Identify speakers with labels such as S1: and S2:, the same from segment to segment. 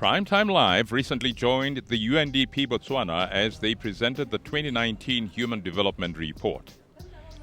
S1: Primetime Live recently joined the UNDP Botswana as they presented the 2019 Human Development Report.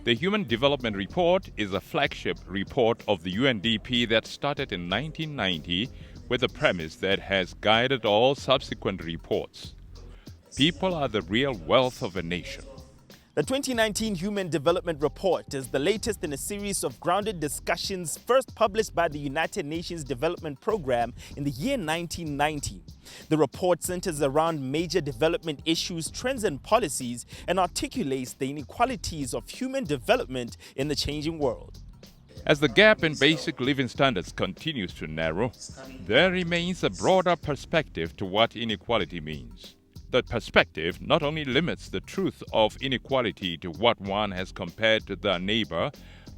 S1: The Human Development Report is a flagship report of the UNDP that started in 1990 with a premise that has guided all subsequent reports. People are the real wealth of a nation.
S2: The 2019 Human Development Report is the latest in a series of grounded discussions first published by the United Nations Development Programme in the year 1990. The report centers around major development issues, trends and policies, and articulates the inequalities of human development in the changing world.
S1: As the gap in basic living standards continues to narrow, there remains a broader perspective to what inequality means. That perspective not only limits the truth of inequality to what one has compared to their neighbor,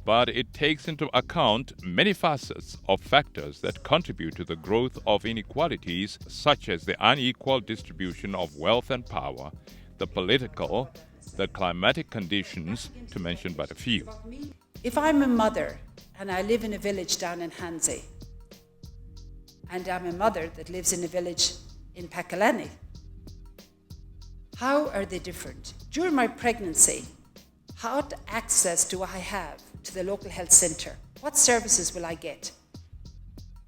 S1: but it takes into account many facets of factors that contribute to the growth of inequalities, such as the unequal distribution of wealth and power, the political, the climatic conditions, to mention but a few.
S3: If I'm a mother and I live in a village down in Hansi, and I'm a mother that lives in a village in Pakalani, how are they different? During my pregnancy, what access do I have to the local health centre? What services will I get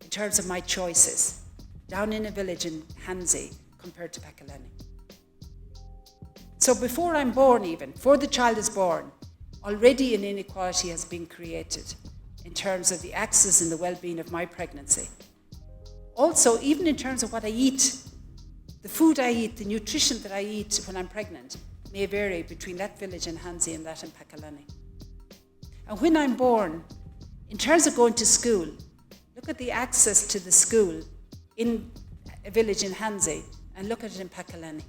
S3: in terms of my choices down in a village in Hansi compared to Pakalani? So before I'm born even, before the child is born, already an inequality has been created in terms of the access and the well-being of my pregnancy. Also, even in terms of what I eat, the food I eat, the nutrition that I eat when I'm pregnant may vary between that village in Hansi and that in Pakalani. And when I'm born, in terms of going to school, look at the access to the school in a village in Hansi and look at it in Pakalani.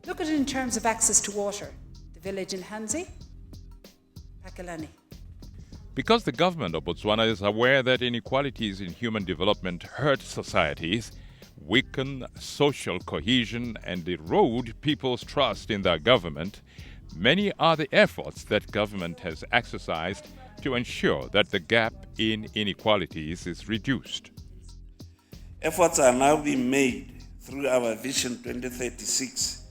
S3: Look at it in terms of access to water, the village in Hansi, Pakalani.
S1: Because the government of Botswana is aware that inequalities in human development hurt societies, weaken social cohesion and erode people's trust in their government, many are the efforts that government has exercised to ensure that the gap in inequalities is reduced.
S4: Efforts are now being made through our Vision 2036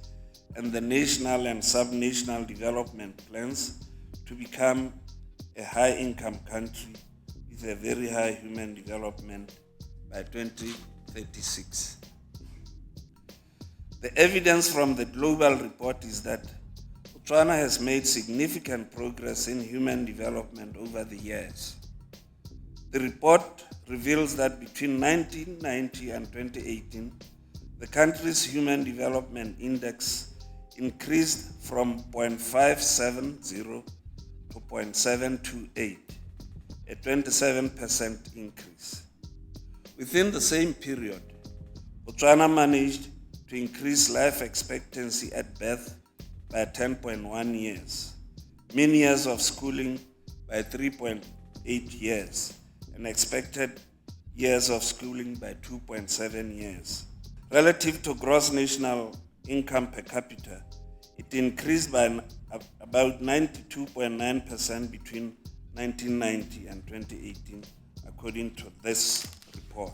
S4: and the national and sub-national development plans to become a high-income country with a very high human development by 2036. The evidence from the global report is that Botswana has made significant progress in human development over the years. The report reveals that between 1990 and 2018, the country's Human Development Index increased from 0.570 to 0.728, a 27% increase. Within the same period, Botswana managed to increase life expectancy at birth by 10.1 years, mean years of schooling by 3.8 years, and expected years of schooling by 2.7 years. Relative to gross national income per capita, it increased by about 92.9% between 1990 and 2018, according to this report.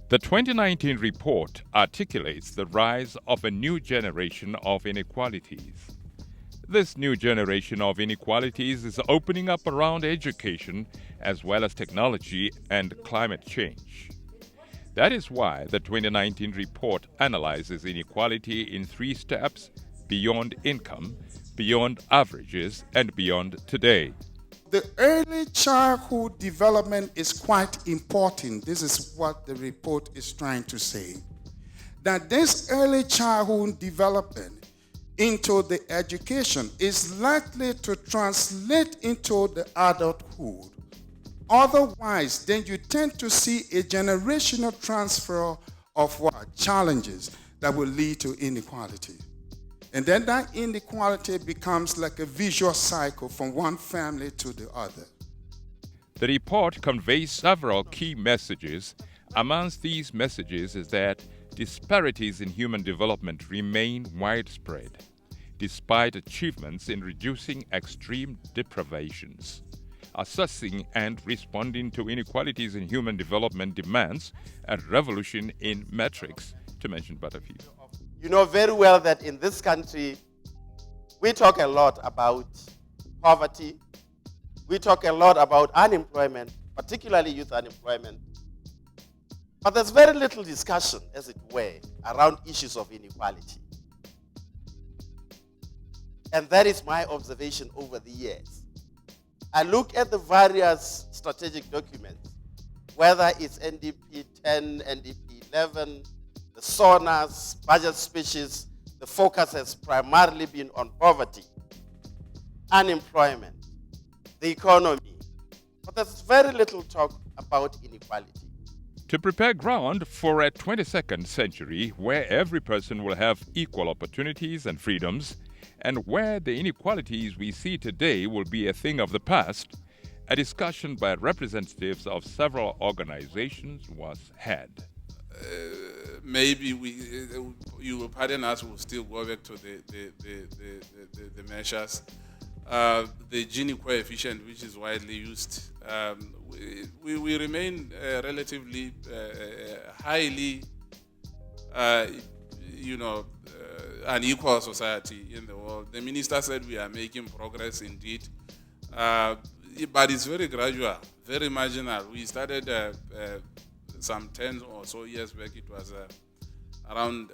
S1: The 2019 report articulates the rise of a new generation of inequalities. This new generation of inequalities is opening up around education as well as technology and climate change. That is why the 2019 report analyzes inequality in 3 steps: beyond income, beyond averages, and beyond today.
S5: The early childhood development is quite important. This is what the report is trying to say. That this early childhood development into the education is likely to translate into the adulthood. Otherwise, then you tend to see a generational transfer of challenges that will lead to inequality. And then that inequality becomes like a visual cycle from one family to the other.
S1: The report conveys several key messages. Amongst these messages is that disparities in human development remain widespread, despite achievements in reducing extreme deprivations. assessing and responding to inequalities in human development demands a revolution in metrics, to mention but a few.
S6: You know very well that in this country, we talk a lot about poverty. We talk a lot about unemployment, particularly youth unemployment. But there's very little discussion, as it were, around issues of inequality. And that is my observation over the years. I look at the various strategic documents, whether it's NDP 10, NDP 11, the SONAS, budget speeches, the focus has primarily been on poverty, unemployment, the economy. But there's very little talk about inequality.
S1: To prepare ground for a 22nd century where every person will have equal opportunities and freedoms, and where the inequalities we see today will be a thing of the past, a discussion by representatives of several organizations was had.
S7: Maybe you will pardon us, we'll still go back to the measures. The Gini coefficient, which is widely used, we remain relatively highly, unequal society in the world. The minister said we are making progress indeed, but it's very gradual, very marginal. We started some 10 or so years back, it was around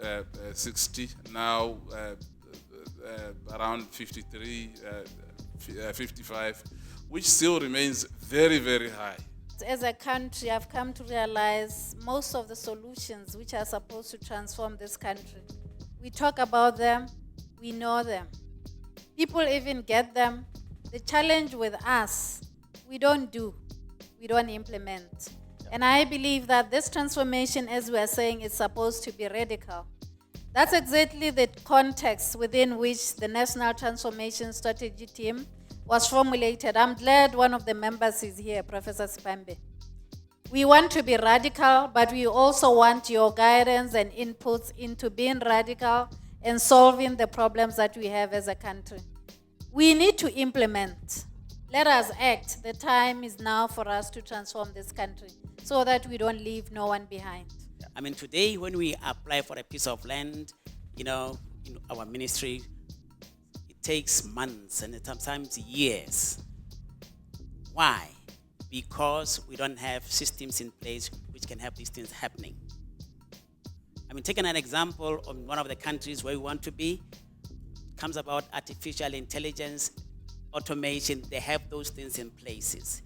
S7: 60, now around 53, 55, which still remains very, very high.
S8: As a country, I've come to realize most of the solutions which are supposed to transform this country, we talk about them, we know them. People even get them. The challenge with us, we don't implement. And I believe that this transformation, as we are saying, is supposed to be radical. That's exactly the context within which the National Transformation Strategy Team was formulated. I'm glad one of the members is here, Professor Sipambe. We want to be radical, but we also want your guidance and inputs into being radical and solving the problems that we have as a country. We need to implement. Let us act. The time is now for us to transform this country so that we don't leave no one behind.
S9: I mean, today when we apply for a piece of land, in our ministry, it takes months and sometimes years. Why? Because we don't have systems in place which can have these things happening. I mean, taking an example on one of the countries where we want to be, comes about artificial intelligence, automation, they have those things in places.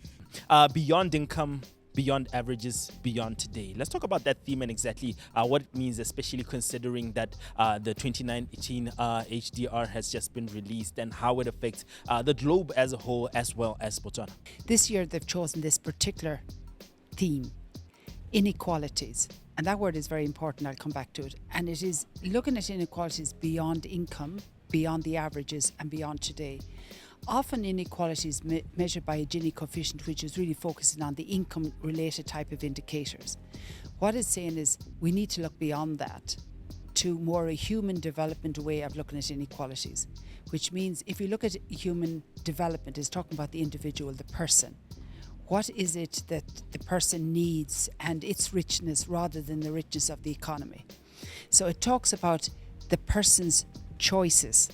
S2: Beyond income, beyond averages, beyond today. Let's talk about that theme and exactly what it means, especially considering that the 2019 HDR has just been released and how it affects the globe as a whole as well as Botswana.
S3: This year they've chosen this particular theme, inequalities. And that word is very important, I'll come back to it. And it is looking at inequalities beyond income, beyond the averages and beyond today. Often inequalities measured by a Gini coefficient, which is really focusing on the income-related type of indicators. What it's saying is we need to look beyond that to more a human development way of looking at inequalities, which means if you look at human development, it's talking about the individual, the person. What is it that the person needs and its richness rather than the richness of the economy? So it talks about the person's choices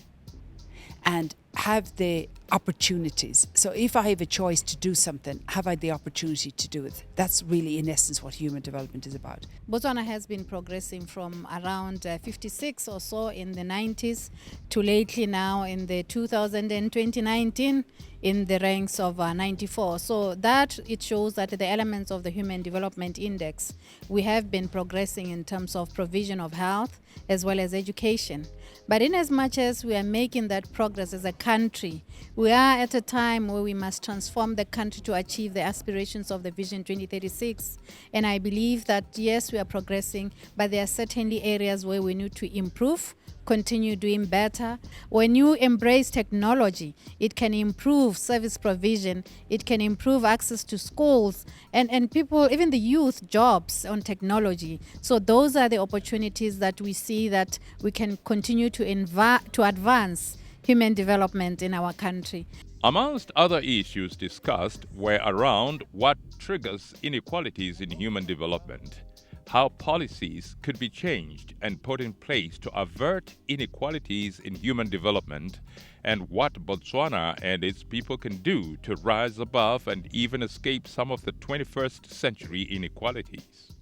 S3: and have the opportunities. So if I have a choice to do something, have I the opportunity to do it? That's really, in essence, what human development is about.
S8: Botswana has been progressing from around 56 or so in the 90s to lately now in the 2019 in the ranks of 94. So that it shows that the elements of the Human Development Index, we have been progressing in terms of provision of health as well as education. But in as much as we are making that progress as a country, we are at a time where we must transform the country to achieve the aspirations of the Vision 2036. And I believe that, yes, we are progressing, but there are certainly areas where we need to improve, continue doing better. When you embrace technology, it can improve service provision, it can improve access to schools, and people, even the youth, jobs on technology. So those are the opportunities that we see that we can continue to advance human development in our country.
S1: Amongst other issues discussed were around what triggers inequalities in human development, how policies could be changed and put in place to avert inequalities in human development, and what Botswana and its people can do to rise above and even escape some of the 21st century inequalities.